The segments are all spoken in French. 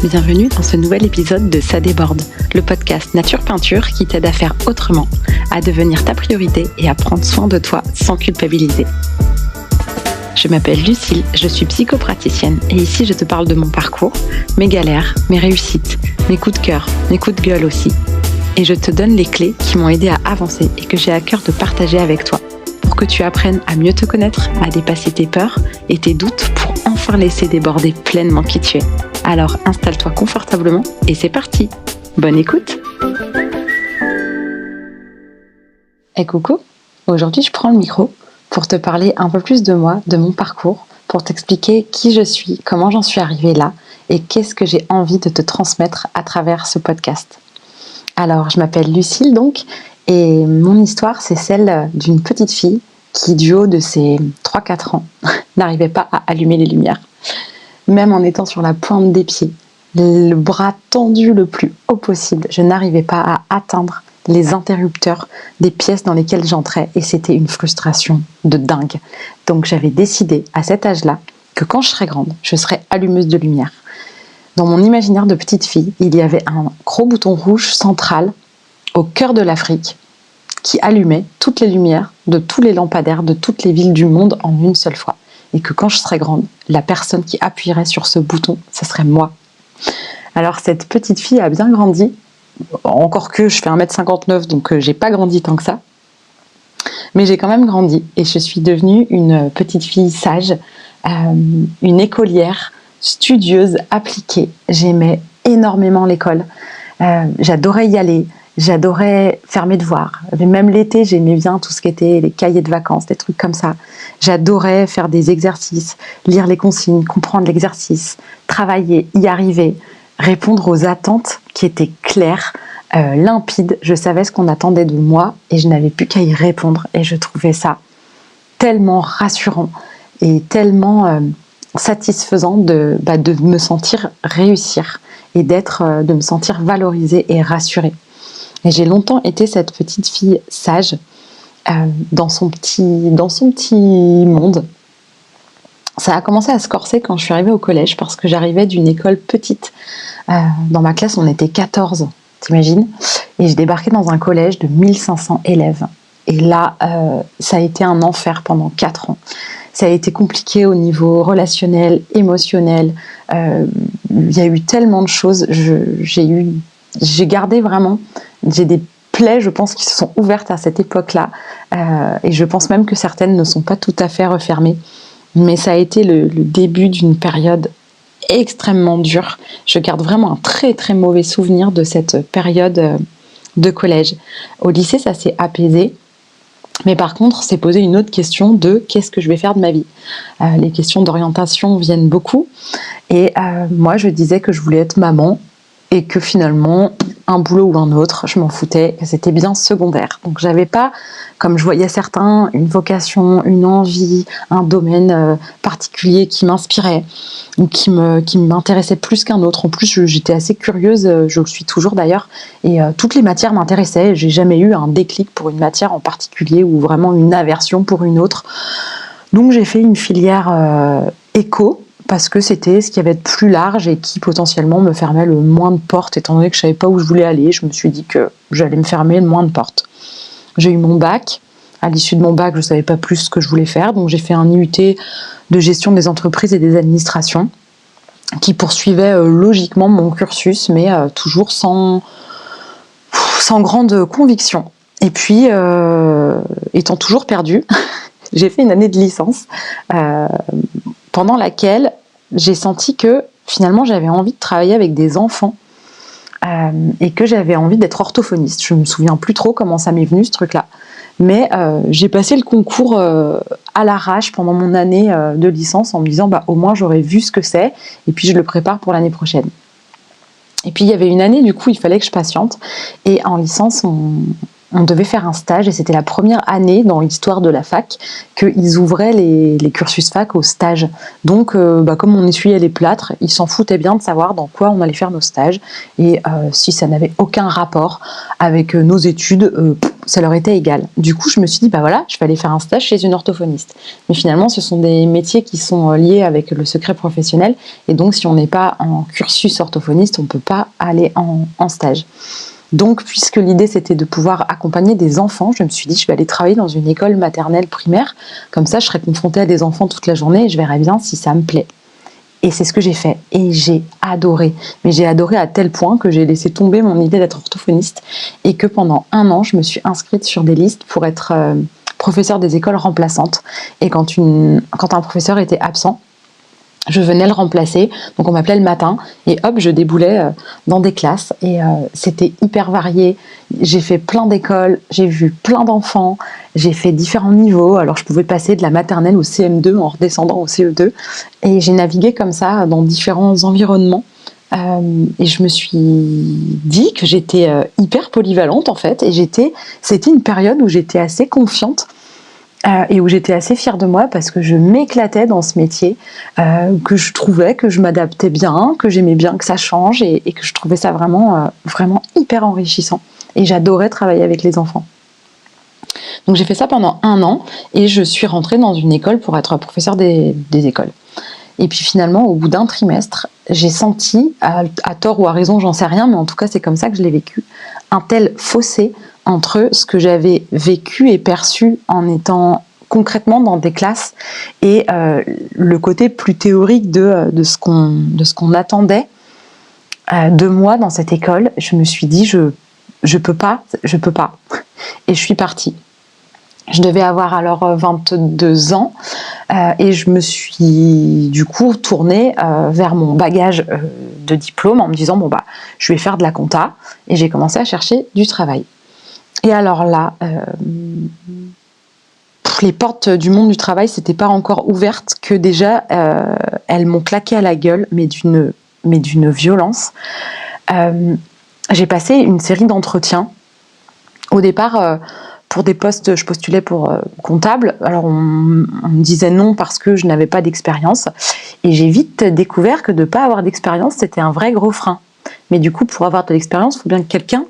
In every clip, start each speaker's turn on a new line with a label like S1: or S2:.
S1: Bienvenue dans ce nouvel épisode de Ça déborde, le podcast Nature Peinture qui t'aide à faire autrement, à devenir ta priorité et à prendre soin de toi sans culpabiliser. Je m'appelle Lucille, je suis psychopraticienne et ici je te parle de mon parcours, mes galères, mes réussites, mes coups de cœur, mes coups de gueule aussi. Et je te donne les clés qui m'ont aidé à avancer et que j'ai à cœur de partager avec toi pour que tu apprennes à mieux te connaître, à dépasser tes peurs et tes doutes pour enfin laisser déborder pleinement qui tu es. Alors installe-toi confortablement et c'est parti. Bonne écoute. Et coucou, aujourd'hui je prends le micro pour te parler un peu plus de moi, de mon parcours, pour t'expliquer qui je suis, comment j'en suis arrivée là et qu'est-ce que j'ai envie de te transmettre à travers ce podcast. Alors je m'appelle Lucille donc et mon histoire c'est celle d'une petite fille qui du haut de ses 3-4 ans n'arrivait pas à allumer les lumières. Même en étant sur la pointe des pieds, le bras tendu le plus haut possible, je n'arrivais pas à atteindre les interrupteurs des pièces dans lesquelles j'entrais et c'était une frustration de dingue. Donc j'avais décidé à cet âge-là que quand je serais grande, je serais allumeuse de lumière. Dans mon imaginaire de petite fille, il y avait un gros bouton rouge central au cœur de l'Afrique qui allumait toutes les lumières de tous les lampadaires de toutes les villes du monde en une seule fois. Et que quand je serais grande, la personne qui appuierait sur ce bouton, ce serait moi. Alors cette petite fille a bien grandi, encore que je fais 1m59, donc j'ai pas grandi tant que ça. Mais j'ai quand même grandi et je suis devenue une petite fille sage, une écolière, studieuse, appliquée. J'aimais énormément l'école, j'adorais y aller. J'adorais faire mes devoirs. Même l'été, j'aimais bien tout ce qui était les cahiers de vacances, des trucs comme ça. J'adorais faire des exercices, lire les consignes, comprendre l'exercice, travailler, y arriver, répondre aux attentes qui étaient claires, limpides. Je savais ce qu'on attendait de moi et je n'avais plus qu'à y répondre. Et je trouvais ça tellement rassurant et tellement satisfaisant de me sentir réussir et de me sentir valorisée et rassurée. Et j'ai longtemps été cette petite fille sage dans son petit monde. Ça a commencé à se corser quand je suis arrivée au collège parce que j'arrivais d'une école petite. Dans ma classe, on était 14, t'imagines ? Et je débarquais dans un collège de 1500 élèves. Et là, ça a été un enfer pendant 4 ans. Ça a été compliqué au niveau relationnel, émotionnel. Il y a eu tellement de choses. J'ai gardé vraiment, j'ai des plaies, je pense, qui se sont ouvertes à cette époque-là, et je pense même que certaines ne sont pas tout à fait refermées, mais ça a été le début d'une période extrêmement dure. Je garde vraiment un très très mauvais souvenir de cette période de collège. Au lycée, ça s'est apaisé, mais par contre, c'est posé une autre question de qu'est-ce que je vais faire de ma vie. Les questions d'orientation viennent beaucoup, et moi je disais que je voulais être maman, et que finalement, un boulot ou un autre, je m'en foutais, que c'était bien secondaire. Donc j'avais pas, comme je voyais certains, une vocation, une envie, un domaine particulier qui m'inspirait, ou qui m'intéressait plus qu'un autre. En plus, j'étais assez curieuse, je le suis toujours d'ailleurs, et toutes les matières m'intéressaient. J'ai jamais eu un déclic pour une matière en particulier, ou vraiment une aversion pour une autre. Donc j'ai fait une filière éco, parce que c'était ce qu'il y avait de plus large et qui potentiellement me fermait le moins de portes, étant donné que je ne savais pas où je voulais aller. Je me suis dit que j'allais me fermer le moins de portes. J'ai eu mon bac. À l'issue de mon bac, je ne savais pas plus ce que je voulais faire, donc j'ai fait un IUT de gestion des entreprises et des administrations qui poursuivait logiquement mon cursus, mais toujours sans grande conviction. Et puis, étant toujours perdue, j'ai fait une année de licence pendant laquelle j'ai senti que finalement j'avais envie de travailler avec des enfants et que j'avais envie d'être orthophoniste. Je me souviens plus trop comment ça m'est venu ce truc-là, mais j'ai passé le concours à l'arrache pendant mon année de licence en me disant au moins j'aurais vu ce que c'est et puis je le prépare pour l'année prochaine. Et puis il y avait une année, du coup il fallait que je patiente, et en licence on devait faire un stage, et c'était la première année dans l'histoire de la fac qu'ils ouvraient les cursus fac au stage. Donc, comme on essuyait les plâtres, ils s'en foutaient bien de savoir dans quoi on allait faire nos stages. Et si ça n'avait aucun rapport avec nos études, ça leur était égal. Du coup, je me suis dit, bah voilà, je vais aller faire un stage chez une orthophoniste. Mais finalement, ce sont des métiers qui sont liés avec le secret professionnel. Et donc, si on n'est pas en cursus orthophoniste, on ne peut pas aller en stage. Donc, puisque l'idée, c'était de pouvoir accompagner des enfants, je me suis dit, je vais aller travailler dans une école maternelle primaire. Comme ça, je serai confrontée à des enfants toute la journée et je verrai bien si ça me plaît. Et c'est ce que j'ai fait. Et j'ai adoré. Mais j'ai adoré à tel point que j'ai laissé tomber mon idée d'être orthophoniste et que pendant 1 an, je me suis inscrite sur des listes pour être professeure des écoles remplaçantes. Et quand un professeur était absent, je venais le remplacer, donc on m'appelait le matin, et hop, je déboulais dans des classes, et c'était hyper varié. J'ai fait plein d'écoles, j'ai vu plein d'enfants, j'ai fait différents niveaux, alors je pouvais passer de la maternelle au CM2 en redescendant au CE2, et j'ai navigué comme ça dans différents environnements, et je me suis dit que j'étais hyper polyvalente en fait, et c'était une période où j'étais assez confiante, et où j'étais assez fière de moi parce que je m'éclatais dans ce métier, que je trouvais que je m'adaptais bien, que j'aimais bien que ça change et que je trouvais ça vraiment, vraiment hyper enrichissant. Et j'adorais travailler avec les enfants. Donc j'ai fait ça pendant 1 an et je suis rentrée dans une école pour être professeure des écoles. Et puis finalement, au bout d'1 trimestre, j'ai senti, à tort ou à raison, j'en sais rien, mais en tout cas c'est comme ça que je l'ai vécu, un tel fossé entre ce que j'avais vécu et perçu en étant concrètement dans des classes et le côté plus théorique de ce qu'on attendait de moi dans cette école. Je me suis dit, je peux pas. Et je suis partie. Je devais avoir alors 22 ans et je me suis du coup tournée vers mon bagage de diplôme en me disant bon bah je vais faire de la compta, et j'ai commencé à chercher du travail. Et alors là, les portes du monde du travail s'étaient pas encore ouvertes que déjà elles m'ont claqué à la gueule, mais d'une violence. J'ai passé une série d'entretiens. Au départ, pour des postes, je postulais pour comptable. Alors on me disait non parce que je n'avais pas d'expérience. Et j'ai vite découvert que de ne pas avoir d'expérience, c'était un vrai gros frein. Mais du coup, pour avoir de l'expérience, il faut bien que quelqu'un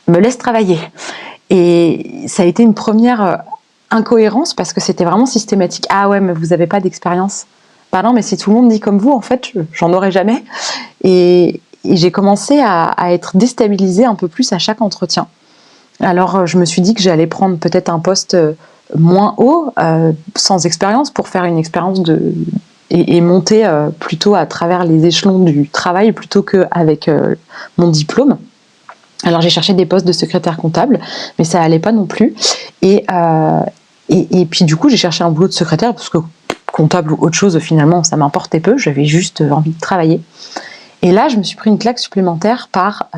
S1: me laisse travailler. Et ça a été une première incohérence parce que c'était vraiment systématique. Ah ouais, mais vous n'avez pas d'expérience. Bah non, mais si tout le monde dit comme vous, en fait, j'en aurai jamais. Et j'ai commencé à être déstabilisée un peu plus à chaque entretien. Alors je me suis dit que j'allais prendre peut-être un poste moins haut, sans expérience, pour faire une expérience et monter plutôt à travers les échelons du travail plutôt qu'avec mon diplôme. Alors j'ai cherché des postes de secrétaire comptable, mais ça allait pas non plus. Et puis du coup j'ai cherché un boulot de secrétaire parce que comptable ou autre chose finalement ça m'importait peu, j'avais juste envie de travailler. Et là je me suis pris une claque supplémentaire par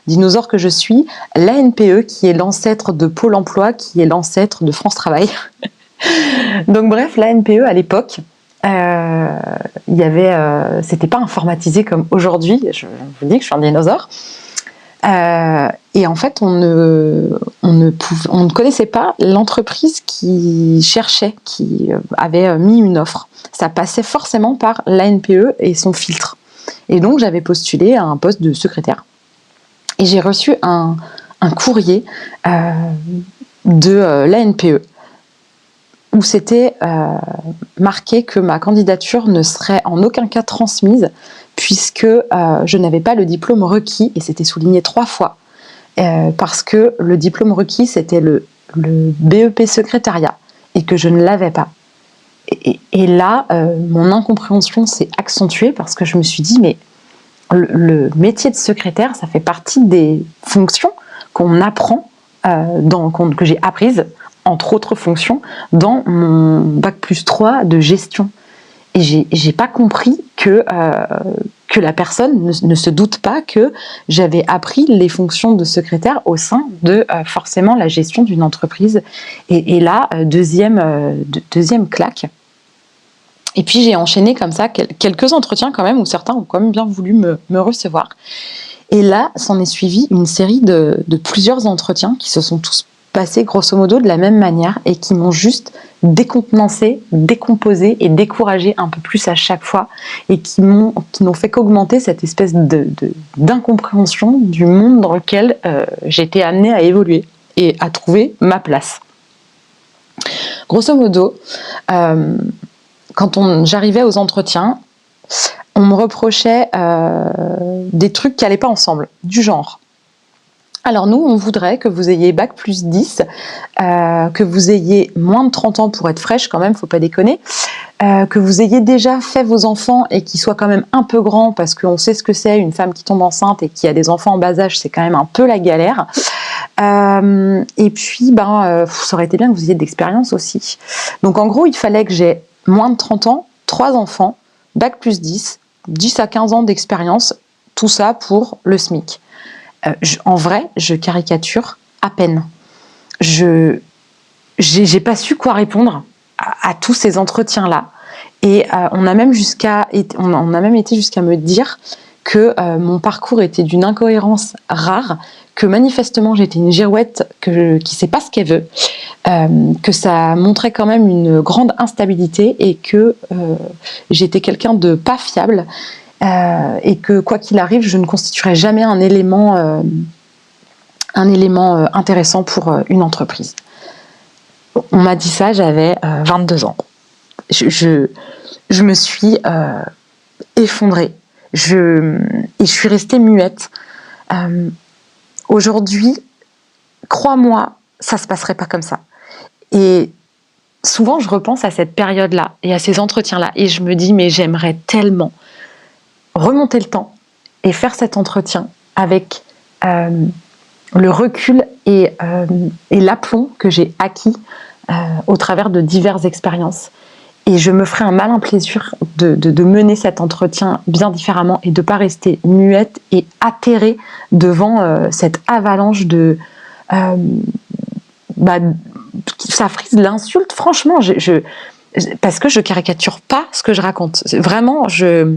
S1: dinosaure que je suis, l'ANPE, qui est l'ancêtre de Pôle emploi, qui est l'ancêtre de France Travail. Donc bref, l'ANPE à l'époque, c'était pas informatisé comme aujourd'hui. Je vous dis que je suis un dinosaure. Et en fait, on ne connaissait pas l'entreprise qui cherchait, qui avait mis une offre. Ça passait forcément par l'ANPE et son filtre. Et donc, j'avais postulé à un poste de secrétaire. Et j'ai reçu un courrier de l'ANPE où c'était marqué que ma candidature ne serait en aucun cas transmise puisque je n'avais pas le diplôme requis, et c'était souligné 3 fois, parce que le diplôme requis, c'était le BEP secrétariat, et que je ne l'avais pas. Et là, mon incompréhension s'est accentuée, parce que je me suis dit, mais le métier de secrétaire, ça fait partie des fonctions qu'on apprend, que j'ai apprises, entre autres fonctions, dans mon bac+3 de gestion. Et j'ai pas compris que la personne ne se doute pas que j'avais appris les fonctions de secrétaire au sein de forcément la gestion d'une entreprise. Et là, deuxième claque. Et puis j'ai enchaîné comme ça quelques entretiens quand même, où certains ont quand même bien voulu me recevoir. Et là, s'en est suivi une série de plusieurs entretiens qui se sont tous passés grosso modo de la même manière et qui m'ont juste décontenancé, décomposé et découragé un peu plus à chaque fois, et qui n'ont fait qu'augmenter cette espèce d'incompréhension du monde dans lequel j'étais amenée à évoluer. et à trouver ma place. Grosso modo, quand j'arrivais aux entretiens, on me reprochait des trucs qui n'allaient pas ensemble, du genre. Alors nous, on voudrait que vous ayez bac plus 10, que vous ayez moins de 30 ans pour être fraîche quand même, faut pas déconner, que vous ayez déjà fait vos enfants et qu'ils soient quand même un peu grands, parce qu'on sait ce que c'est, une femme qui tombe enceinte et qui a des enfants en bas âge, c'est quand même un peu la galère. Et puis, ça aurait été bien que vous ayez de l'expérience aussi. Donc en gros, il fallait que j'ai moins de 30 ans, 3 enfants, bac plus 10, 10 à 15 ans d'expérience, tout ça pour le SMIC. En vrai, je caricature à peine. J'ai pas su quoi répondre à tous ces entretiens-là. Et on a même été jusqu'à me dire que mon parcours était d'une incohérence rare, que manifestement j'étais une girouette qui sait pas ce qu'elle veut, que ça montrait quand même une grande instabilité et que j'étais quelqu'un de pas fiable. Et que quoi qu'il arrive, je ne constituerai jamais un élément intéressant pour une entreprise. On m'a dit ça, j'avais 22 ans. Je me suis effondrée. Et je suis restée muette. Aujourd'hui, crois-moi, ça se passerait pas comme ça. Et souvent, je repense à cette période-là et à ces entretiens-là, et je me dis, mais j'aimerais tellement remonter le temps et faire cet entretien avec le recul et l'aplomb que j'ai acquis au travers de diverses expériences. Et je me ferai un malin plaisir de mener cet entretien bien différemment et de ne pas rester muette et atterrée devant cette avalanche de... ça frise l'insulte, franchement, parce que je caricature pas ce que je raconte. Vraiment, je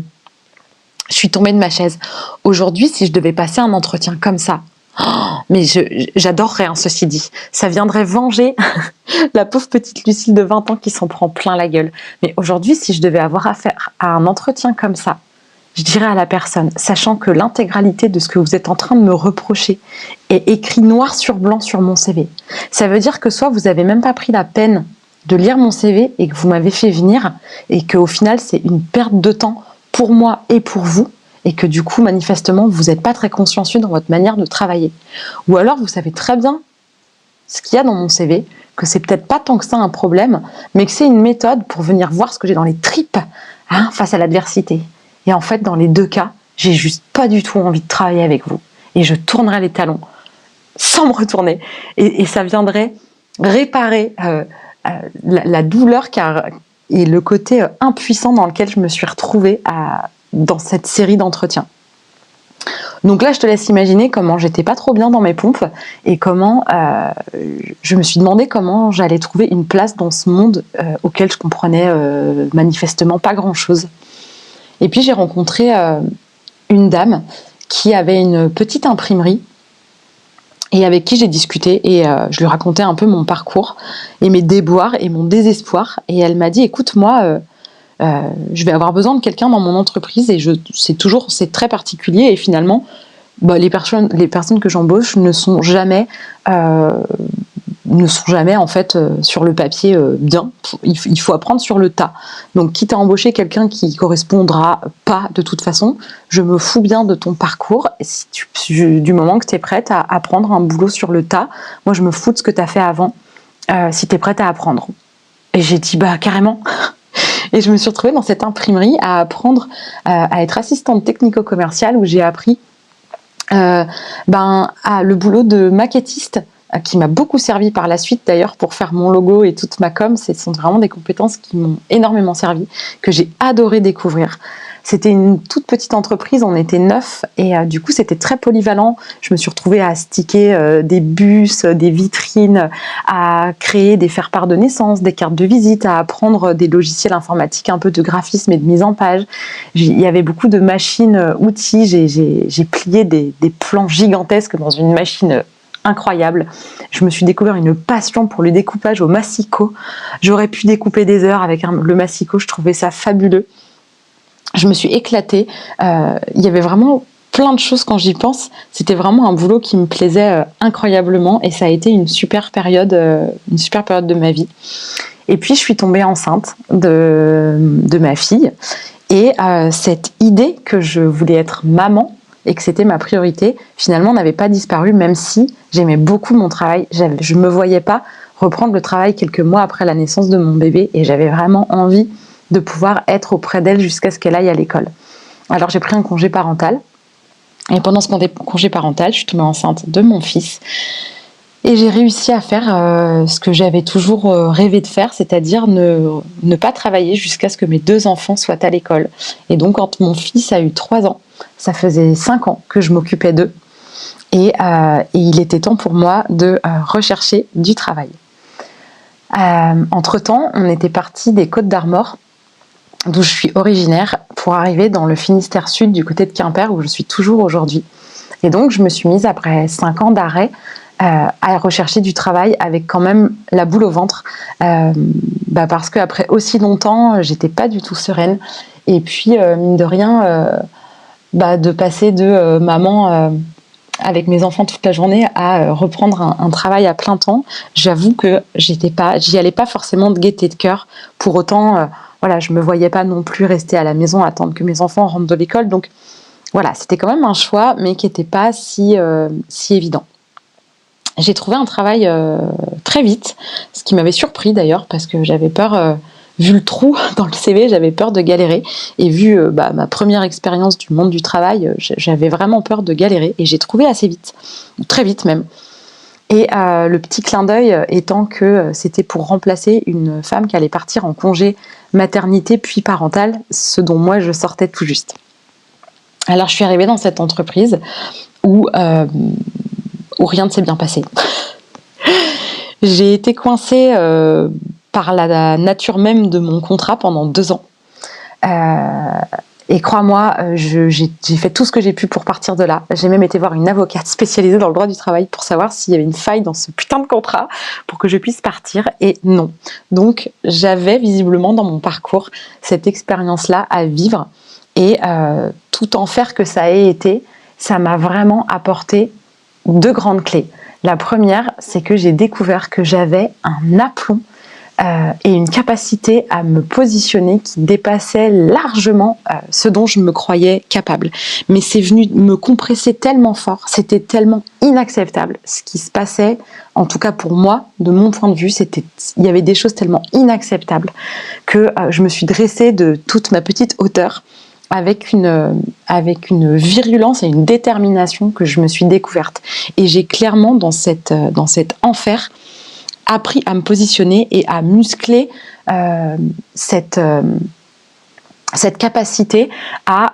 S1: suis tombée de ma chaise. Aujourd'hui, si je devais passer un entretien comme ça, mais j'adorerais, ceci dit. Ça viendrait venger la pauvre petite Lucille de 20 ans qui s'en prend plein la gueule. Mais aujourd'hui, si je devais avoir affaire à un entretien comme ça, je dirais à la personne, sachant que l'intégralité de ce que vous êtes en train de me reprocher est écrit noir sur blanc sur mon CV. Ça veut dire que soit vous n'avez même pas pris la peine de lire mon CV et que vous m'avez fait venir et qu'au final, c'est une perte de temps pour moi et pour vous, et que du coup, manifestement, vous n'êtes pas très consciencieux dans votre manière de travailler. Ou alors, vous savez très bien ce qu'il y a dans mon CV, que c'est peut-être pas tant que ça un problème, mais que c'est une méthode pour venir voir ce que j'ai dans les tripes face à l'adversité. Et en fait, dans les deux cas, j'ai juste pas du tout envie de travailler avec vous. Et je tournerai les talons sans me retourner. Et ça viendrait réparer la douleur et le côté impuissant dans lequel je me suis retrouvée dans cette série d'entretiens. Donc là, je te laisse imaginer comment j'étais pas trop bien dans mes pompes et comment je me suis demandé comment j'allais trouver une place dans ce monde auquel je comprenais manifestement pas grand-chose. Et puis j'ai rencontré une dame qui avait une petite imprimerie et avec qui j'ai discuté et je lui racontais un peu mon parcours et mes déboires et mon désespoir. Et elle m'a dit, écoute, moi, je vais avoir besoin de quelqu'un dans mon entreprise et c'est très particulier et finalement, les personnes que j'embauche ne sont jamais en fait sur le papier bien. Il faut apprendre sur le tas. Donc quitte à embaucher quelqu'un qui correspondra pas de toute façon, je me fous bien de ton parcours du moment que tu es prête à apprendre un boulot sur le tas. Moi je me fous de ce que tu as fait avant si tu es prête à apprendre. Et j'ai dit carrément. Et je me suis retrouvée dans cette imprimerie à apprendre à être assistante technico-commerciale où j'ai appris le boulot de maquettiste qui m'a beaucoup servi par la suite d'ailleurs pour faire mon logo et toute ma com. Ce sont vraiment des compétences qui m'ont énormément servi, que j'ai adoré découvrir. C'était une toute petite entreprise, on était 9 et du coup c'était très polyvalent. Je me suis retrouvée à sticker des bus, des vitrines, à créer des faire-part de naissance, des cartes de visite, à apprendre des logiciels informatiques, un peu de graphisme et de mise en page. Il y avait beaucoup de machines, outils, j'ai plié des plans gigantesques dans une machine incroyable. Je me suis découvert une passion pour le découpage au massicot. J'aurais pu découper des heures avec le massicot, je trouvais ça fabuleux. Je me suis éclatée. Il y avait vraiment plein de choses quand j'y pense. C'était vraiment un boulot qui me plaisait incroyablement et ça a été une super période de ma vie. Et puis je suis tombée enceinte de ma fille et cette idée que je voulais être maman et que c'était ma priorité, finalement n'avait pas disparu, même si j'aimais beaucoup mon travail. Je me voyais pas reprendre le travail quelques mois après la naissance de mon bébé et j'avais vraiment envie de pouvoir être auprès d'elle jusqu'à ce qu'elle aille à l'école. Alors j'ai pris un congé parental et pendant ce congé parental, je suis tombée enceinte de mon fils et j'ai réussi à faire ce que j'avais toujours rêvé de faire, c'est-à-dire ne pas travailler jusqu'à ce que mes 2 enfants soient à l'école. Et donc quand mon fils a eu 3 ans, ça faisait 5 ans que je m'occupais d'eux et il était temps pour moi de rechercher du travail. Entre-temps, on était parti des Côtes-d'Armor, d'où je suis originaire, pour arriver dans le Finistère Sud, du côté de Quimper, où je suis toujours aujourd'hui. Et donc, je me suis mise, après 5 ans d'arrêt, à rechercher du travail avec quand même la boule au ventre, parce qu'après aussi longtemps, j'étais pas du tout sereine. Et puis, mine de rien, de passer de maman avec mes enfants toute la journée à reprendre un travail à plein temps, j'avoue que j'y allais pas forcément de gaieté de cœur. Pour autant, je me voyais pas non plus rester à la maison à attendre que mes enfants rentrent de l'école. Donc voilà, c'était quand même un choix, mais qui n'était pas si évident. J'ai trouvé un travail très vite, ce qui m'avait surpris d'ailleurs, parce que j'avais peur, vu le trou dans le CV, j'avais peur de galérer. Et vu ma première expérience du monde du travail, j'avais vraiment peur de galérer. Et j'ai trouvé assez vite, très vite même. Et le petit clin d'œil étant que c'était pour remplacer une femme qui allait partir en congé maternité puis parental, ce dont moi je sortais tout juste. Alors je suis arrivée dans cette entreprise où rien ne s'est bien passé. J'ai été coincée par la nature même de mon contrat pendant 2 ans. Et crois-moi, j'ai fait tout ce que j'ai pu pour partir de là. J'ai même été voir une avocate spécialisée dans le droit du travail pour savoir s'il y avait une faille dans ce putain de contrat pour que je puisse partir, et non. Donc j'avais visiblement dans mon parcours cette expérience-là à vivre, et tout enfer que ça ait été, ça m'a vraiment apporté 2 grandes clés. La première, c'est que j'ai découvert que j'avais un aplomb et une capacité à me positionner qui dépassait largement ce dont je me croyais capable. Mais c'est venu me compresser tellement fort, c'était tellement inacceptable ce qui se passait, en tout cas pour moi, de mon point de vue, il y avait des choses tellement inacceptables que je me suis dressée de toute ma petite hauteur avec une virulence et une détermination que je me suis découverte. Et j'ai clairement, dans cet enfer, appris à me positionner et à muscler cette capacité à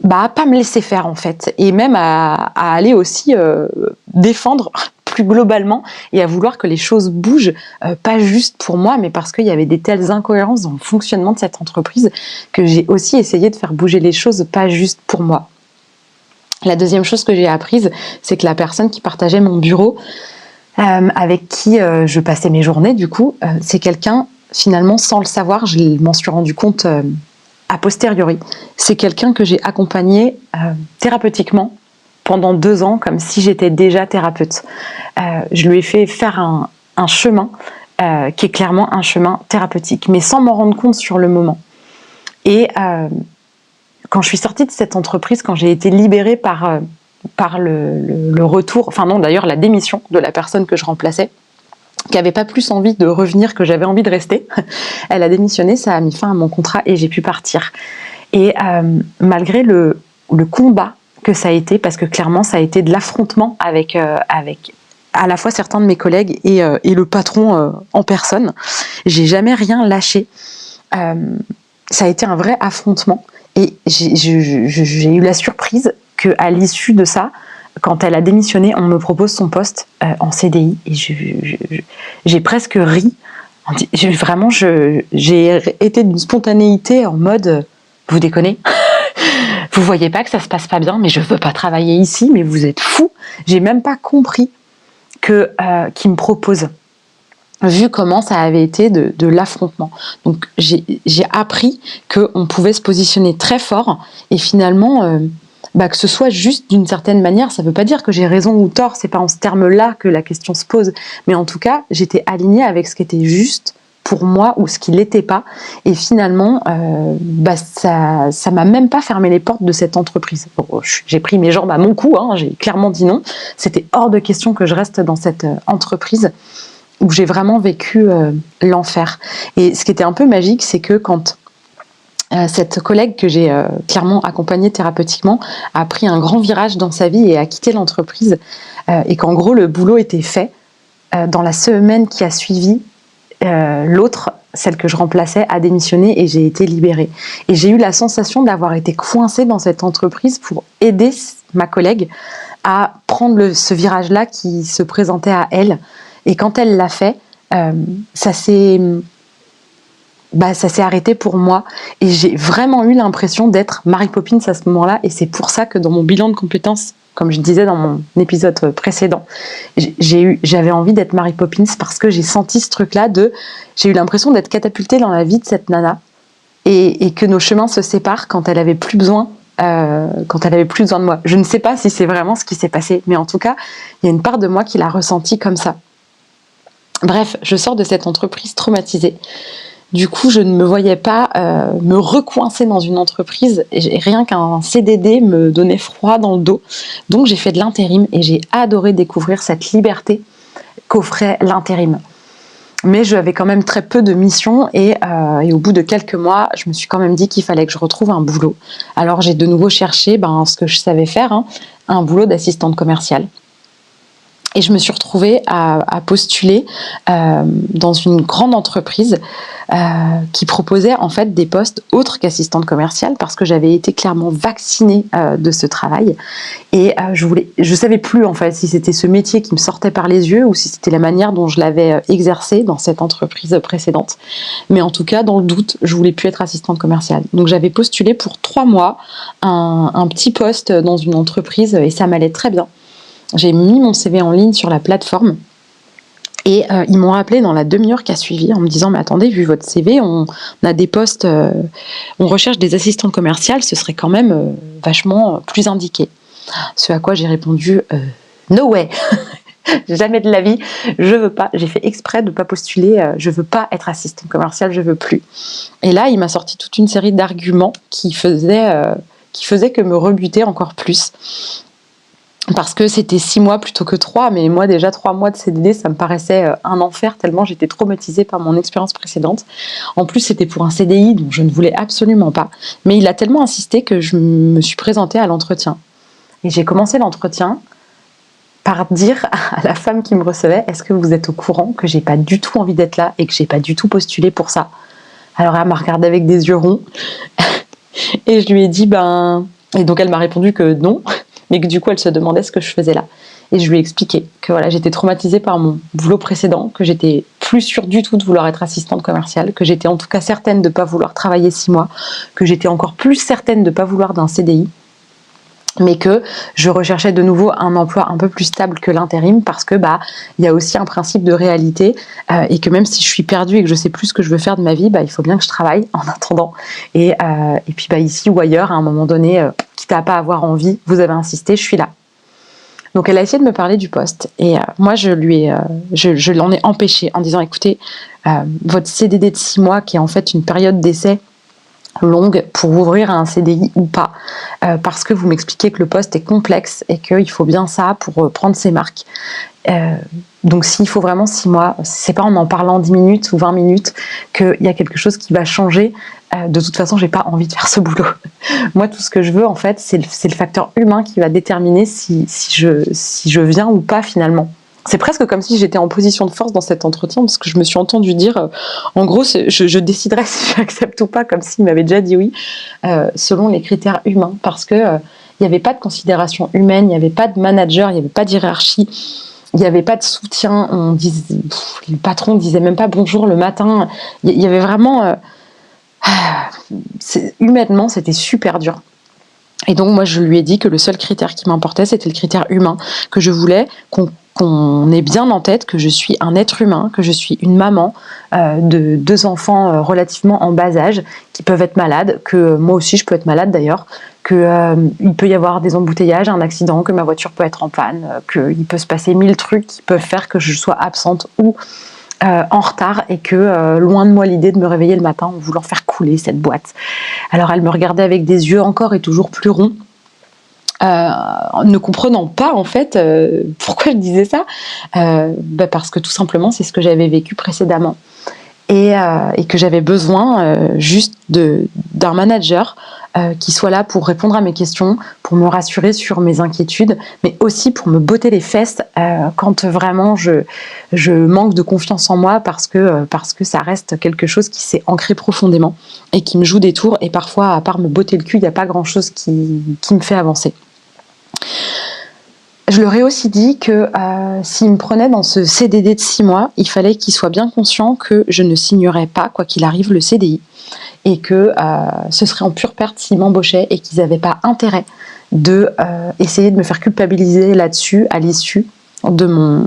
S1: pas me laisser faire, en fait, et même à aller aussi défendre plus globalement et à vouloir que les choses bougent, pas juste pour moi, mais parce qu'il y avait des telles incohérences dans le fonctionnement de cette entreprise que j'ai aussi essayé de faire bouger les choses, pas juste pour moi. La deuxième chose que j'ai apprise, c'est que la personne qui partageait mon bureau, avec qui je passais mes journées, du coup, c'est quelqu'un, finalement, sans le savoir, je m'en suis rendu compte a posteriori. C'est quelqu'un que j'ai accompagné thérapeutiquement pendant 2 ans, comme si j'étais déjà thérapeute. Je lui ai fait faire un chemin qui est clairement un chemin thérapeutique, mais sans m'en rendre compte sur le moment. Et quand je suis sortie de cette entreprise, quand j'ai été libérée par le retour, enfin non d'ailleurs la démission de la personne que je remplaçais, qui n'avait pas plus envie de revenir que j'avais envie de rester, elle a démissionné, ça a mis fin à mon contrat et j'ai pu partir. Et malgré le combat que ça a été, parce que clairement ça a été de l'affrontement avec à la fois certains de mes collègues et le patron en personne, j'ai jamais rien lâché. Ça a été un vrai affrontement et j'ai eu la surprise qu'à l'issue de ça, quand elle a démissionné, on me propose son poste en CDI et j'ai presque ri. Vraiment, j'ai été d'une spontanéité en mode vous déconnez, vous voyez pas que ça se passe pas bien, mais je veux pas travailler ici, mais vous êtes fous. J'ai même pas compris qu'il me propose. vu comment ça avait été de l'affrontement. Donc j'ai appris qu'on pouvait se positionner très fort et finalement que ce soit juste d'une certaine manière, ça veut pas dire que j'ai raison ou tort, c'est pas en ce terme-là que la question se pose, mais en tout cas j'étais alignée avec ce qui était juste pour moi ou ce qui l'était pas, et finalement ça m'a même pas fermé les portes de cette entreprise. Bon, j'ai pris mes jambes à mon cou, j'ai clairement dit non, c'était hors de question que je reste dans cette entreprise où j'ai vraiment vécu l'enfer. Et ce qui était un peu magique, c'est que quand cette collègue que j'ai clairement accompagnée thérapeutiquement a pris un grand virage dans sa vie et a quitté l'entreprise, et qu'en gros le boulot était fait, dans la semaine qui a suivi, l'autre, celle que je remplaçais, a démissionné et j'ai été libérée. Et j'ai eu la sensation d'avoir été coincée dans cette entreprise pour aider ma collègue à prendre ce virage-là qui se présentait à elle. Et quand elle l'a fait, ça s'est arrêté pour moi. Et j'ai vraiment eu l'impression d'être Mary Poppins à ce moment-là. Et c'est pour ça que dans mon bilan de compétences, comme je disais dans mon épisode précédent, j'avais envie d'être Mary Poppins parce que j'ai senti ce truc-là j'ai eu l'impression d'être catapultée dans la vie de cette nana et que nos chemins se séparent quand elle avait plus besoin de moi. Je ne sais pas si c'est vraiment ce qui s'est passé, mais en tout cas, il y a une part de moi qui l'a ressenti comme ça. Bref, je sors de cette entreprise traumatisée. Du coup, je ne me voyais pas me recoincer dans une entreprise. Et rien qu'un CDD me donnait froid dans le dos. Donc, j'ai fait de l'intérim et j'ai adoré découvrir cette liberté qu'offrait l'intérim. Mais j'avais quand même très peu de missions et au bout de quelques mois, je me suis quand même dit qu'il fallait que je retrouve un boulot. Alors, j'ai de nouveau cherché ce que je savais faire, un boulot d'assistante commerciale. Et je me suis retrouvée à postuler dans une grande entreprise qui proposait en fait des postes autres qu'assistante commerciale parce que j'avais été clairement vaccinée de ce travail et je savais plus en fait si c'était ce métier qui me sortait par les yeux ou si c'était la manière dont je l'avais exercé dans cette entreprise précédente. Mais en tout cas, dans le doute, je voulais plus être assistante commerciale. Donc j'avais postulé pour 3 mois un petit poste dans une entreprise et ça m'allait très bien. J'ai mis mon CV en ligne sur la plateforme et ils m'ont rappelé dans la demi-heure qui a suivi en me disant « Mais attendez, vu votre CV, on a des postes, on recherche des assistantes commerciales, ce serait quand même vachement plus indiqué. » Ce à quoi j'ai répondu « No way !» Jamais de la vie, je veux pas, j'ai fait exprès de pas postuler, je veux pas être assistante commerciale, je veux plus. Et là, il m'a sorti toute une série d'arguments qui faisaient que me rebuter encore plus. Parce que c'était 6 mois plutôt que 3, mais moi déjà 3 mois de CDD, ça me paraissait un enfer tellement j'étais traumatisée par mon expérience précédente. En plus, c'était pour un CDI, donc je ne voulais absolument pas. Mais il a tellement insisté que je me suis présentée à l'entretien. Et j'ai commencé l'entretien par dire à la femme qui me recevait « Est-ce que vous êtes au courant que j'ai pas du tout envie d'être là et que j'ai pas du tout postulé pour ça ?» Alors elle m'a regardée avec des yeux ronds et je lui ai dit Et donc elle m'a répondu que non, mais que du coup elle se demandait ce que je faisais là. Et je lui ai expliqué que voilà, j'étais traumatisée par mon boulot précédent, que j'étais plus sûre du tout de vouloir être assistante commerciale, que j'étais en tout cas certaine de ne pas vouloir travailler 6 mois, que j'étais encore plus certaine de ne pas vouloir d'un CDI, mais que je recherchais de nouveau un emploi un peu plus stable que l'intérim parce que il y a aussi un principe de réalité et que même si je suis perdue et que je sais plus ce que je veux faire de ma vie, il faut bien que je travaille en attendant. Et puis ici ou ailleurs, à un moment donné, quitte à pas avoir envie, vous avez insisté, je suis là. Donc elle a essayé de me parler du poste et moi je l'en ai empêché en disant écoutez, votre CDD de 6 mois qui est en fait une période d'essai longue pour ouvrir à un CDI ou pas, parce que vous m'expliquez que le poste est complexe et qu'il faut bien ça pour prendre ses marques. Donc s'il faut vraiment 6 mois, c'est pas en parlant 10 minutes ou 20 minutes qu'il y a quelque chose qui va changer. De toute façon, j'ai pas envie de faire ce boulot. Moi, tout ce que je veux, en fait, c'est le facteur humain qui va déterminer si je viens ou pas finalement. C'est presque comme si j'étais en position de force dans cet entretien, parce que je me suis entendue dire, en gros, je déciderai si j'accepte ou pas, comme s'il m'avait déjà dit oui, selon les critères humains, parce que il n'y avait pas de considération humaine, il n'y avait pas de manager, il n'y avait pas de hiérarchie, il n'y avait pas de soutien. Le patron ne disait même pas bonjour le matin. Il y avait vraiment... humainement, c'était super dur. Et donc, moi, je lui ai dit que le seul critère qui m'importait, c'était le critère humain, que je voulais qu'on qu'on ait bien en tête que je suis un être humain, que je suis une maman de 2 enfants relativement en bas âge qui peuvent être malades, que moi aussi je peux être malade d'ailleurs, qu'il peut y avoir des embouteillages, un accident, que ma voiture peut être en panne, qu'il peut se passer 1000 trucs qui peuvent faire que je sois absente ou en retard et que loin de moi l'idée de me réveiller le matin en voulant faire couler cette boîte. Alors elle me regardait avec des yeux encore et toujours plus ronds, ne comprenant pas en fait pourquoi je disais ça, parce que tout simplement c'est ce que j'avais vécu précédemment et que j'avais besoin juste d'un manager qui soit là pour répondre à mes questions, pour me rassurer sur mes inquiétudes, mais aussi pour me botter les fesses quand vraiment je manque de confiance en moi parce que ça reste quelque chose qui s'est ancré profondément et qui me joue des tours, et parfois à part me botter le cul, il n'y a pas grand chose qui me fait avancer. Je leur ai aussi dit que s'ils me prenaient dans ce CDD de 6 mois, il fallait qu'ils soient bien conscients que je ne signerais pas, quoi qu'il arrive, le CDI, et que ce serait en pure perte s'ils m'embauchaient et qu'ils n'avaient pas intérêt de essayer de me faire culpabiliser là-dessus à l'issue de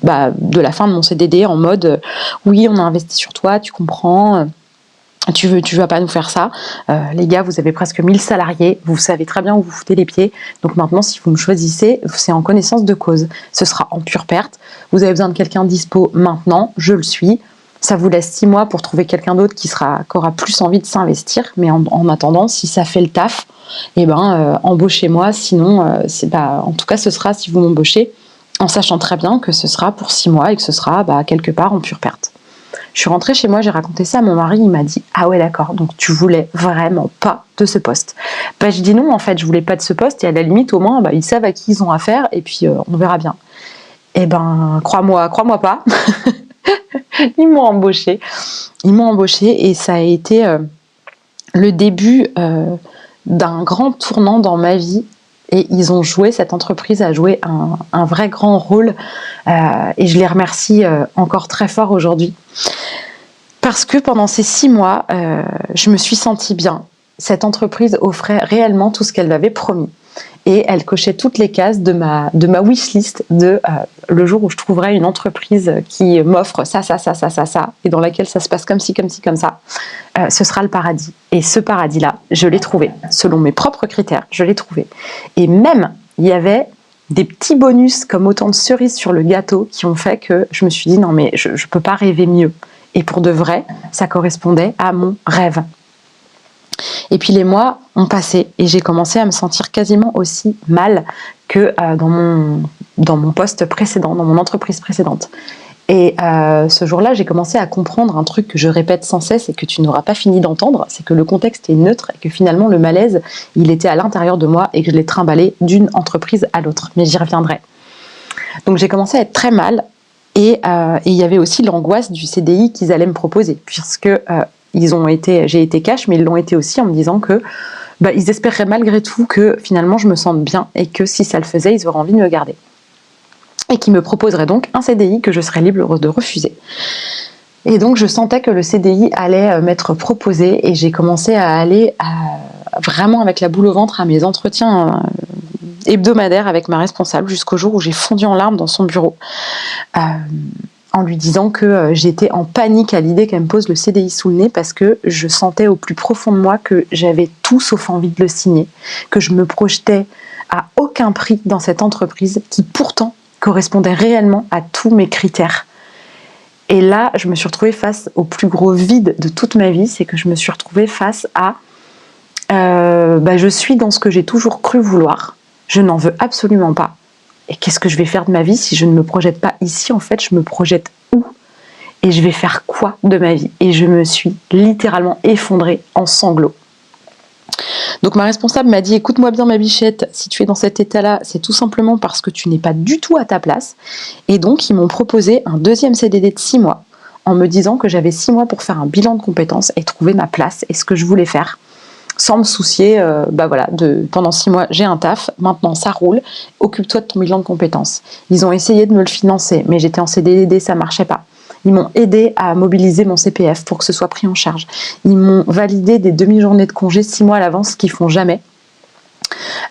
S1: la fin de mon CDD, en mode oui, on a investi sur toi, tu comprends. Tu vas pas nous faire ça. Les gars, vous avez presque 1000 salariés, vous savez très bien où vous foutez les pieds. Donc maintenant, si vous me choisissez, c'est en connaissance de cause. Ce sera en pure perte. Vous avez besoin de quelqu'un dispo maintenant, je le suis. Ça vous laisse 6 mois pour trouver quelqu'un d'autre qui aura plus envie de s'investir. Mais en attendant, si ça fait le taf, embauchez-moi. Sinon, en tout cas, ce sera, si vous m'embauchez, en sachant très bien que ce sera pour 6 mois et que ce sera quelque part en pure perte. Je suis rentrée chez moi, j'ai raconté ça à mon mari, il m'a dit « Ah ouais d'accord, donc tu voulais vraiment pas de ce poste ?» Je dis non, en fait, je voulais pas de ce poste, et à la limite, au moins, ils savent à qui ils ont affaire, et puis on verra bien. Crois-moi pas, ils m'ont embauchée, et ça a été le début d'un grand tournant dans ma vie. Et cette entreprise a joué un vrai grand rôle, et je les remercie encore très fort aujourd'hui. Parce que pendant ces 6 mois, je me suis sentie bien. Cette entreprise offrait réellement tout ce qu'elle m'avait promis. Et elle cochait toutes les cases de ma wishlist de le jour où je trouverai une entreprise qui m'offre ça, et dans laquelle ça se passe comme ci, comme ça, ce sera le paradis. Et ce paradis-là, je l'ai trouvé. Selon mes propres critères, je l'ai trouvé. Et même, il y avait des petits bonus comme autant de cerises sur le gâteau qui ont fait que je me suis dit non mais je peux pas rêver mieux. Et pour de vrai, ça correspondait à mon rêve. Et puis les mois ont passé et j'ai commencé à me sentir quasiment aussi mal que dans mon poste précédent, dans mon entreprise précédente. Et ce jour-là, j'ai commencé à comprendre un truc que je répète sans cesse et que tu n'auras pas fini d'entendre, c'est que le contexte est neutre et que finalement le malaise, il était à l'intérieur de moi et que je l'ai trimballé d'une entreprise à l'autre. Mais j'y reviendrai. Donc j'ai commencé à être très mal. Et il y avait aussi l'angoisse du CDI qu'ils allaient me proposer, puisque j'ai été cash, mais ils l'ont été aussi en me disant que ils espéraient malgré tout que finalement je me sente bien et que si ça le faisait, ils auraient envie de me garder. Et qu'ils me proposeraient donc un CDI que je serais libre de refuser. Et donc je sentais que le CDI allait m'être proposé et j'ai commencé à aller vraiment avec la boule au ventre à mes entretiens hebdomadaire avec ma responsable jusqu'au jour où j'ai fondu en larmes dans son bureau en lui disant que j'étais en panique à l'idée qu'elle me pose le CDI sous le nez parce que je sentais au plus profond de moi que j'avais tout sauf envie de le signer, que je me projetais à aucun prix dans cette entreprise qui pourtant correspondait réellement à tous mes critères. Et là, je me suis retrouvée face au plus gros vide de toute ma vie, c'est que je me suis retrouvée face à je suis dans ce que j'ai toujours cru vouloir. Je n'en veux absolument pas. Et qu'est-ce que je vais faire de ma vie si je ne me projette pas ici? En fait, je me projette où? Et je vais faire quoi de ma vie? Et je me suis littéralement effondrée en sanglots. Donc ma responsable m'a dit « Écoute-moi bien ma bichette, si tu es dans cet état-là, c'est tout simplement parce que tu n'es pas du tout à ta place. » Et donc ils m'ont proposé un deuxième CDD de 6 mois en me disant que j'avais 6 mois pour faire un bilan de compétences et trouver ma place et ce que je voulais faire. Sans me soucier, pendant 6 mois, j'ai un taf, maintenant ça roule, occupe-toi de ton bilan de compétences. Ils ont essayé de me le financer, mais j'étais en CDD, ça marchait pas. Ils m'ont aidé à mobiliser mon CPF pour que ce soit pris en charge. Ils m'ont validé des demi-journées de congé 6 mois à l'avance, ce qu'ils font jamais.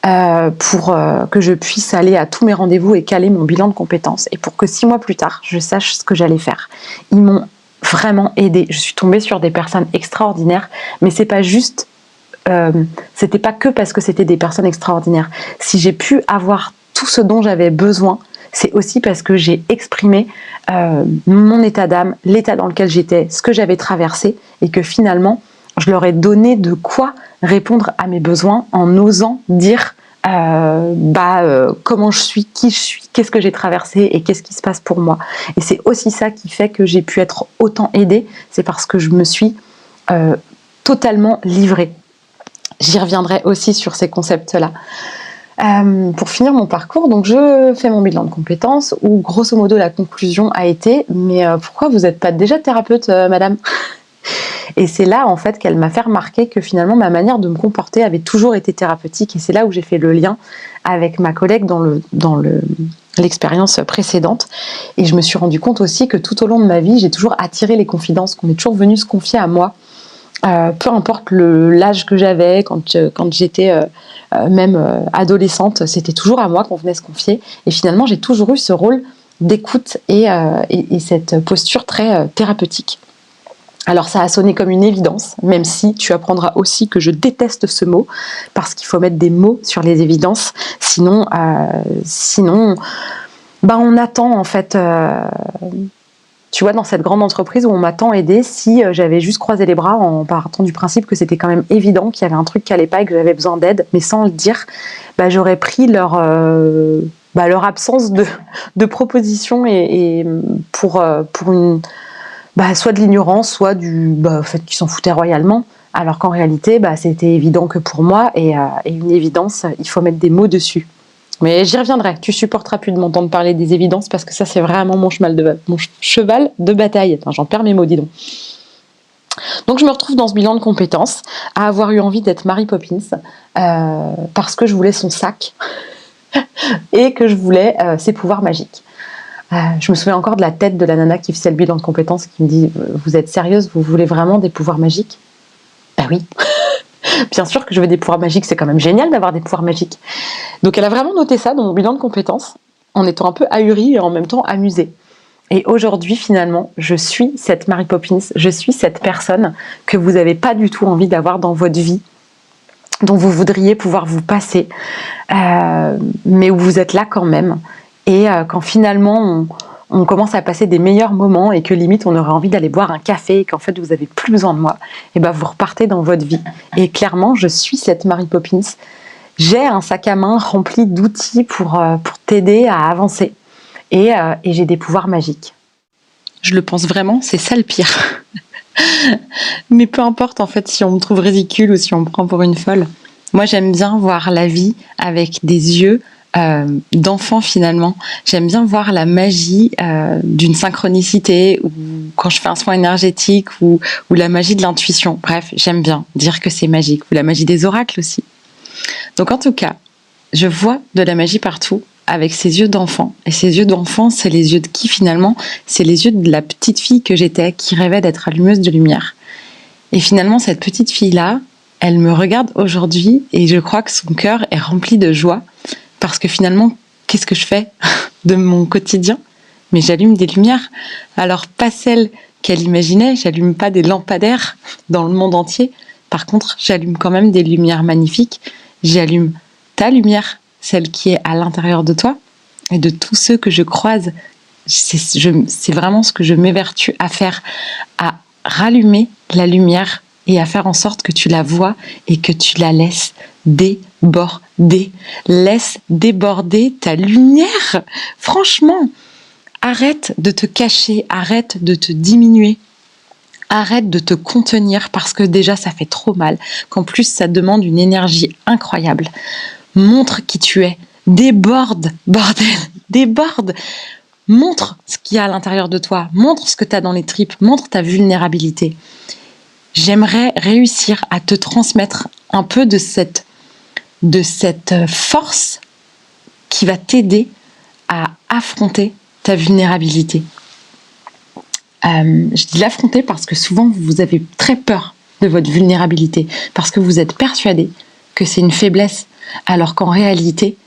S1: pour que je puisse aller à tous mes rendez-vous et caler mon bilan de compétences, et pour que 6 mois plus tard, je sache ce que j'allais faire. Ils m'ont vraiment aidée. Je suis tombée sur des personnes extraordinaires, mais c'est pas juste, c'était pas que parce que c'était des personnes extraordinaires. Si j'ai pu avoir tout ce dont j'avais besoin, c'est aussi parce que j'ai exprimé mon état d'âme, l'état dans lequel j'étais, ce que j'avais traversé, et que finalement, je leur ai donné de quoi répondre à mes besoins en osant dire comment je suis, qui je suis, qu'est-ce que j'ai traversé et qu'est-ce qui se passe pour moi. Et c'est aussi ça qui fait que j'ai pu être autant aidée, c'est parce que je me suis totalement livrée. J'y reviendrai aussi sur ces concepts-là. Pour finir mon parcours, donc je fais mon bilan de compétences où grosso modo la conclusion a été mais pourquoi vous n'êtes pas déjà thérapeute, madame? Et c'est là en fait qu'elle m'a fait remarquer que finalement ma manière de me comporter avait toujours été thérapeutique, et c'est là où j'ai fait le lien avec ma collègue dans l'expérience précédente, et je me suis rendu compte aussi que tout au long de ma vie j'ai toujours attiré les confidences, qu'on est toujours venu se confier à moi. Peu importe l'âge que j'avais, quand j'étais même adolescente, c'était toujours à moi qu'on venait se confier. Et finalement, j'ai toujours eu ce rôle d'écoute et cette posture très thérapeutique. Alors ça a sonné comme une évidence, même si tu apprendras aussi que je déteste ce mot, parce qu'il faut mettre des mots sur les évidences, sinon on attend en fait... Tu vois, dans cette grande entreprise où on m'a tant aidée, si j'avais juste croisé les bras en partant du principe que c'était quand même évident qu'il y avait un truc qui allait pas et que j'avais besoin d'aide, mais sans le dire, j'aurais pris leur absence de proposition et pour une soit de l'ignorance, soit du fait qu'ils s'en foutaient royalement, alors qu'en réalité c'était évident que pour moi, et une évidence, il faut mettre des mots dessus. Mais j'y reviendrai, tu supporteras plus de m'entendre parler des évidences, parce que ça c'est vraiment mon cheval de bataille. Attends, j'en perds mes mots, dis donc. Donc je me retrouve dans ce bilan de compétences à avoir eu envie d'être Mary Poppins parce que je voulais son sac et que je voulais ses pouvoirs magiques. Je me souviens encore de la tête de la nana qui faisait le bilan de compétences, qui me dit « Vous êtes sérieuse, vous voulez vraiment des pouvoirs magiques ?» Ben oui. Bien sûr que je veux des pouvoirs magiques, c'est quand même génial d'avoir des pouvoirs magiques. Donc elle a vraiment noté ça dans mon bilan de compétences, en étant un peu ahurie et en même temps amusée. Et aujourd'hui, finalement, je suis cette Mary Poppins, je suis cette personne que vous n'avez pas du tout envie d'avoir dans votre vie, dont vous voudriez pouvoir vous passer, mais où vous êtes là quand même. Et quand finalement on commence à passer des meilleurs moments et que limite on aurait envie d'aller boire un café et qu'en fait vous avez plus besoin de moi, et vous repartez dans votre vie. Et clairement, je suis cette Mary Poppins. J'ai un sac à main rempli d'outils pour t'aider à avancer. Et j'ai des pouvoirs magiques. Je le pense vraiment, c'est ça le pire. Mais peu importe en fait si on me trouve ridicule ou si on me prend pour une folle. Moi j'aime bien voir la vie avec des yeux d'enfant finalement. J'aime bien voir la magie d'une synchronicité, ou quand je fais un soin énergétique, ou la magie de l'intuition. Bref, j'aime bien dire que c'est magique, ou la magie des oracles aussi. Donc en tout cas, je vois de la magie partout avec ces yeux d'enfant. Et ces yeux d'enfant, c'est les yeux de qui finalement? C'est les yeux de la petite fille que j'étais, qui rêvait d'être allumeuse de lumière. Et finalement, cette petite fille-là, elle me regarde aujourd'hui et je crois que son cœur est rempli de joie, parce que finalement, qu'est-ce que je fais de mon quotidien? Mais j'allume des lumières. Alors, pas celles qu'elle imaginait, j'allume pas des lampadaires dans le monde entier. Par contre, j'allume quand même des lumières magnifiques. J'allume ta lumière, celle qui est à l'intérieur de toi et de tous ceux que je croise. C'est vraiment ce que je m'évertue à faire, à rallumer la lumière et à faire en sorte que tu la vois et que tu la laisses déborder. Laisse déborder ta lumière. Franchement, arrête de te cacher, arrête de te diminuer. Arrête de te contenir, parce que déjà ça fait trop mal, qu'en plus ça demande une énergie incroyable. Montre qui tu es, déborde, bordel, déborde. Montre ce qu'il y a à l'intérieur de toi, montre ce que tu as dans les tripes, montre ta vulnérabilité. J'aimerais réussir à te transmettre un peu de cette force qui va t'aider à affronter ta vulnérabilité. Je dis l'affronter parce que souvent vous avez très peur de votre vulnérabilité, parce que vous êtes persuadé que c'est une faiblesse, alors qu'en réalité,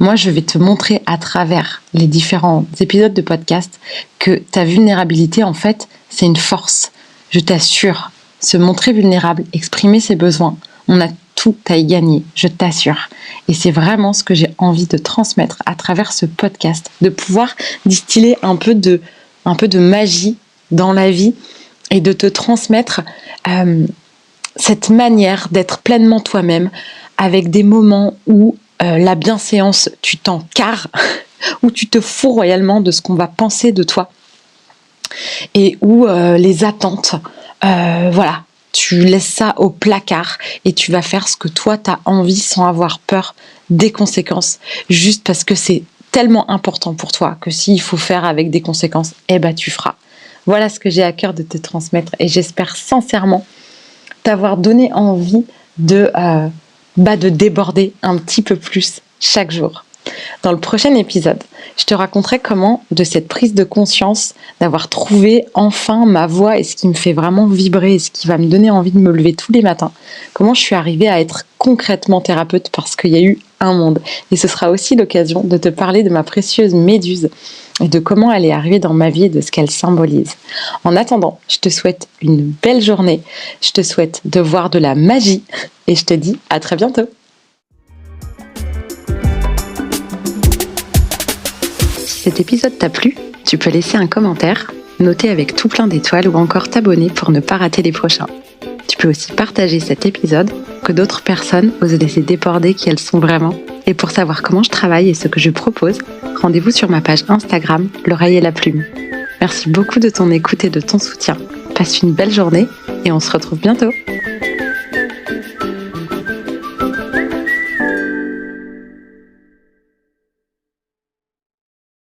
S1: moi, je vais te montrer à travers les différents épisodes de podcast que ta vulnérabilité, en fait, c'est une force. Je t'assure, se montrer vulnérable, exprimer ses besoins, on a tout à y gagner, je t'assure. Et c'est vraiment ce que j'ai envie de transmettre à travers ce podcast, de pouvoir distiller un peu de magie dans la vie et de te transmettre cette manière d'être pleinement toi-même avec des moments où la bienséance, tu t'en carres, où tu te fous royalement de ce qu'on va penser de toi et où les attentes, voilà, tu laisses ça au placard et tu vas faire ce que toi t'as envie sans avoir peur des conséquences, juste parce que c'est tellement important pour toi que s'il faut faire avec des conséquences, eh ben tu feras. Voilà ce que j'ai à cœur de te transmettre et j'espère sincèrement t'avoir donné envie de déborder un petit peu plus chaque jour. Dans le prochain épisode, je te raconterai comment, de cette prise de conscience, d'avoir trouvé enfin ma voix et ce qui me fait vraiment vibrer et ce qui va me donner envie de me lever tous les matins, comment je suis arrivée à être concrètement thérapeute parce qu'il y a eu un monde. Et ce sera aussi l'occasion de te parler de ma précieuse méduse et de comment elle est arrivée dans ma vie et de ce qu'elle symbolise. En attendant, je te souhaite une belle journée, je te souhaite de voir de la magie et je te dis à très bientôt. Si cet épisode t'a plu, tu peux laisser un commentaire, noter avec tout plein d'étoiles ou encore t'abonner pour ne pas rater les prochains. Tu peux aussi partager cet épisode, que d'autres personnes osent laisser déborder qui elles sont vraiment. Et pour savoir comment je travaille et ce que je propose, rendez-vous sur ma page Instagram, l'oreille et la plume. Merci beaucoup de ton écoute et de ton soutien. Passe une belle journée et on se retrouve bientôt.